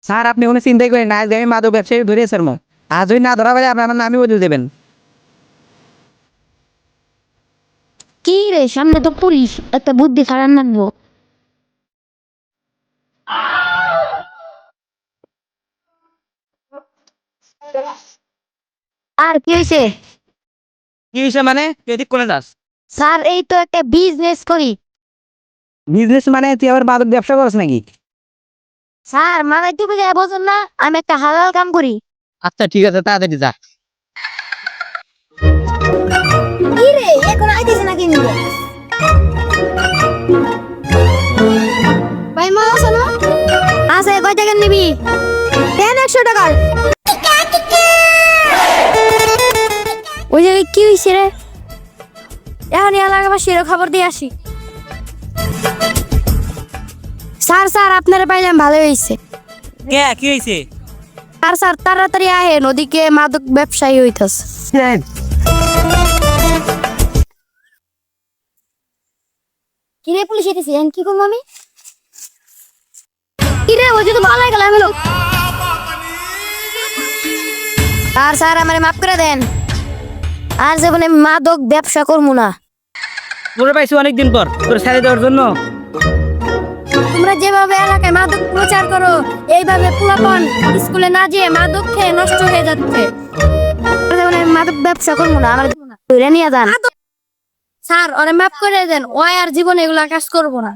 Sir আপনি কোনো চিন্তাই করেন না, আজকে আমি মাদক ব্যবসায়ী ধরে স্যার আজ ওই না ধরা পারে আপনার নামই বলে দেবেন। কি রে, সামনে তো পুলিশ, একটা বুদ্ধি খারাপ লাগবো। আর কি হয়েছে? কি হয়েছে মানে তুই এদিক কোনে যাস? স্যার এই তো একটা বিজনেস করি। বিজনেস মানে তুই আবার মাদক ব্যবসা করছ নাকি? স্যার মানে তুমি যা বোঝেন না, আমি একটা হালাল কাম করি। আচ্ছা ঠিক আছে, তাড়াতাড়ি যা। কি রে, এখন আইতেছে নাকি নিবে? ভাই মা আছে না? আছে, কয় টাকা নিবি? দেন 100 টাকার। ওই জায়গায় কি হয়েছে রে? এখন এলাকাবাসীর খবর দিয়ে আসি। স্যার স্যার আপনারা পাইলাম, ভালো হয়েছে। কে কি হয়েছে? আর স্যার তাড়াতাড়ি আহে, নদীকে মাদক ব্যবসায়ী হইতাছে। কিরে পুলিশ এসেছে, কি করবো আমি? কিরে ওই তো ভালো গেল আমি লোক। আর স্যার আমারে মাফ করে দেন, আর জীবনে মাদক ব্যবসা করবো না। তোরে পাইছি অনেকদিন পর, তোর ছেড়ে দেওয়ার জন্য। তোমরা যেভাবে এলাকায় মাদক প্রচার করো, এইভাবে পোলাপন স্কুলে না যেয়ে মাদক খেয়ে নষ্ট হয়ে যাচ্ছে। আর জীবনে মাদক ব্যবসা করবো না, আমার ধরে নিয়ে যান। স্যার ওরে মাফ করে দেন, ও আর জীবনে এগুলা কাজ করবো না।